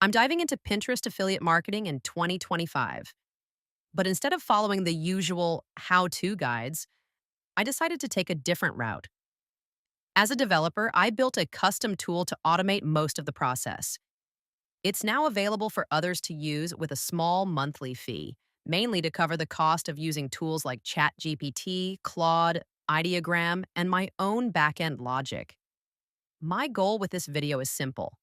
I'm diving into Pinterest affiliate marketing in 2025. But instead of following the usual how to guides, I decided to take a different route. As a developer, I built a custom tool to automate most of the process. It's now available for others to use with a small monthly fee, mainly to cover the cost of using tools like ChatGPT, Claude, Ideogram, and my own backend logic. My goal with this video is simple: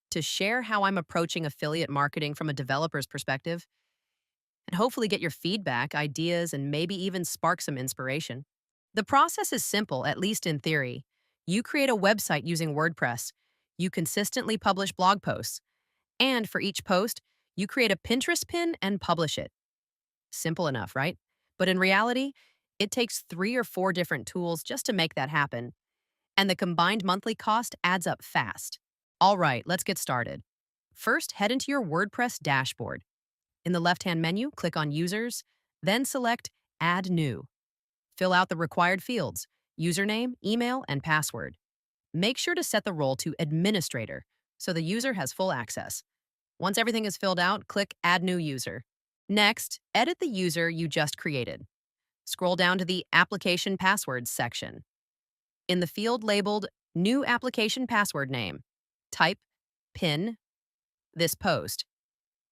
to share how I'm approaching affiliate marketing from a developer's perspective, and hopefully get your feedback, ideas, and maybe even spark some inspiration. The process is simple, at least in theory. You create a website using WordPress. You consistently publish blog posts. And for each post, you create a Pinterest pin and publish it. Simple enough, right? But in reality, it takes 3 or 4 different tools just to make that happen. And the combined monthly cost adds up fast. All right, let's get started. First, head into your WordPress dashboard. In the left-hand menu, click on Users, then select Add New. Fill out the required fields: username, email, and password. Make sure to set the role to Administrator so the user has full access. Once everything is filled out, click Add New User. Next, edit the user you just created. Scroll down to the Application Passwords section. In the field labeled New Application Password Name, type PIN this post.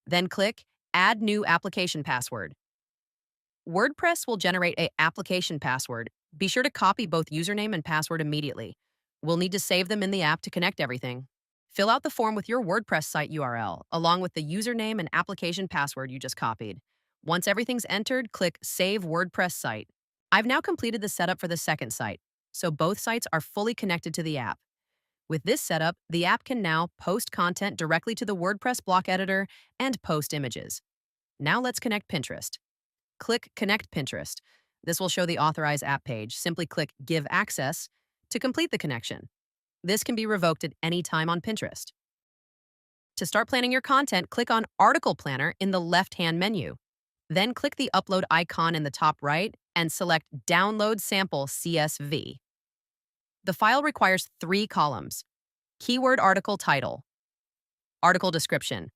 Then click Add New Application Password. WordPress will generate an application password. Be sure to copy both username and password immediately. We'll need to save them in the app to connect everything. Fill out the form with your WordPress site URL, along with the username and application password you just copied. Once everything's entered, click Save WordPress Site. I've now completed the setup for the second site, so both sites are fully connected to the app. With this setup, the app can now post content directly to the WordPress block editor and post images. Now let's connect Pinterest. Click Connect Pinterest. This will show the Authorize App page. Simply click Give Access to complete the connection. This can be revoked at any time on Pinterest. To start planning your content, click on Article Planner in the left-hand menu. Then click the upload icon in the top right and select Download Sample CSV. The file requires 3 columns: keyword article title, article description.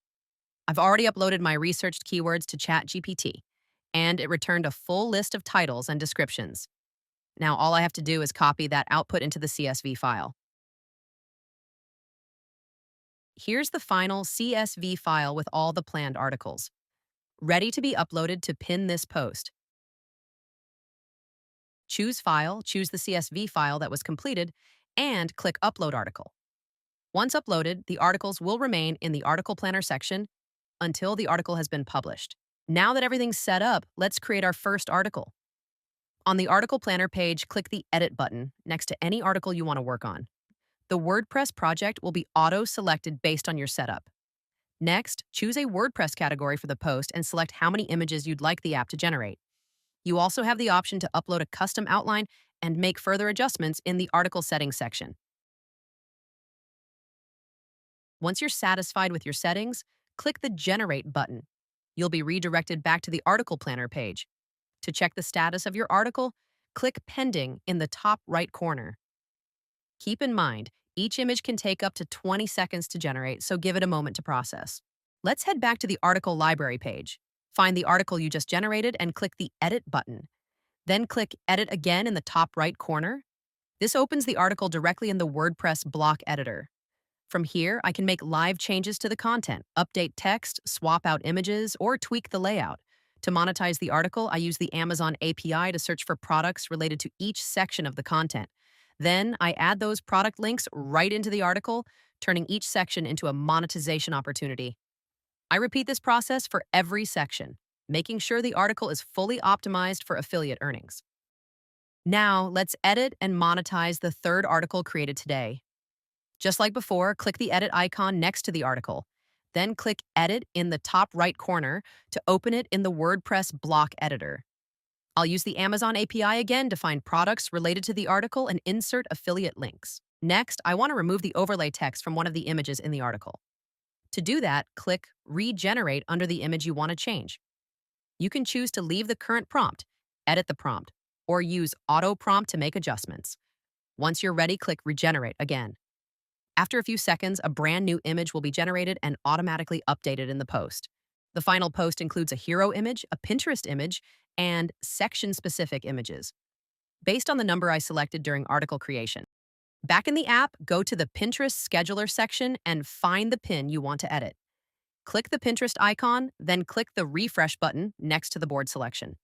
I've already uploaded my researched keywords to ChatGPT, and it returned a full list of titles and descriptions. Now all I have to do is copy that output into the CSV file. Here's the final CSV file with all the planned articles, ready to be uploaded to pin this post. Choose File, choose the CSV file that was completed, and click Upload Article. Once uploaded, the articles will remain in the Article Planner section until the article has been published. Now that everything's set up, let's create our first article. On the Article Planner page, click the Edit button next to any article you want to work on. The WordPress project will be auto-selected based on your setup. Next, choose a WordPress category for the post and select how many images you'd like the app to generate. You also have the option to upload a custom outline and make further adjustments in the article settings section. Once you're satisfied with your settings, click the Generate button. You'll be redirected back to the Article Planner page. To check the status of your article, click Pending in the top right corner. Keep in mind, each image can take up to 20 seconds to generate, so give it a moment to process. Let's head back to the article library page. Find the article you just generated and click the Edit button. Then click Edit again in the top right corner. This opens the article directly in the WordPress block editor. From here, I can make live changes to the content, update text, swap out images, or tweak the layout. To monetize the article, I use the Amazon API to search for products related to each section of the content. Then I add those product links right into the article, turning each section into a monetization opportunity. I repeat this process for every section, making sure the article is fully optimized for affiliate earnings. Now, let's edit and monetize the third article created today. Just like before, click the edit icon next to the article. Then click Edit in the top right corner to open it in the WordPress block editor. I'll use the Amazon API again to find products related to the article and insert affiliate links. Next, I want to remove the overlay text from one of the images in the article. To do that, click Regenerate under the image you want to change. You can choose to leave the current prompt, edit the prompt, or use Auto Prompt to make adjustments. Once you're ready, click Regenerate again. After a few seconds, a brand new image will be generated and automatically updated in the post. The final post includes a hero image, a Pinterest image, and section-specific images, based on the number I selected during article creation. Back in the app, go to the Pinterest Scheduler section and find the pin you want to edit. Click the Pinterest icon, then click the refresh button next to the board selection.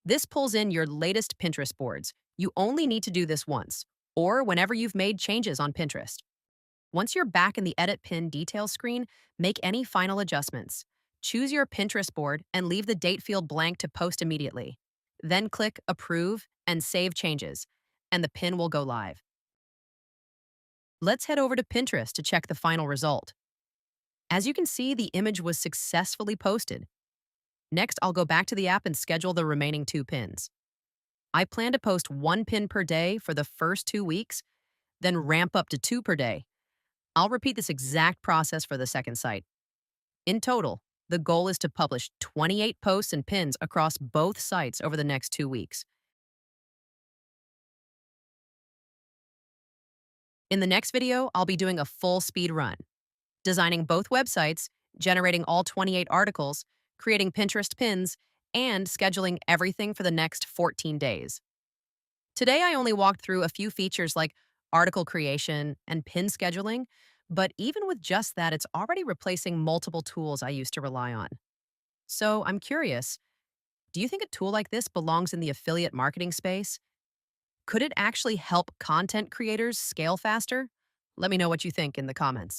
This pulls in your latest Pinterest boards. You only need to do this once, or whenever you've made changes on Pinterest. Once you're back in the Edit Pin details screen, make any final adjustments. Choose your Pinterest board and leave the date field blank to post immediately. Then click Approve and Save Changes, and the pin will go live. Let's head over to Pinterest to check the final result. As you can see, the image was successfully posted. Next, I'll go back to the app and schedule the remaining 2 pins. I plan to post 1 pin per day for the first 2 weeks, then ramp up to 2 per day. I'll repeat this exact process for the second site. In total, the goal is to publish 28 posts and pins across both sites over the next 2 weeks. In the next video, I'll be doing a full speed run, designing both websites, generating all 28 articles, creating Pinterest pins, and scheduling everything for the next 14 days. Today, I only walked through a few features like article creation and pin scheduling, but even with just that, it's already replacing multiple tools I used to rely on. So I'm curious, do you think a tool like this belongs in the affiliate marketing space? Could it actually help content creators scale faster? Let me know what you think in the comments.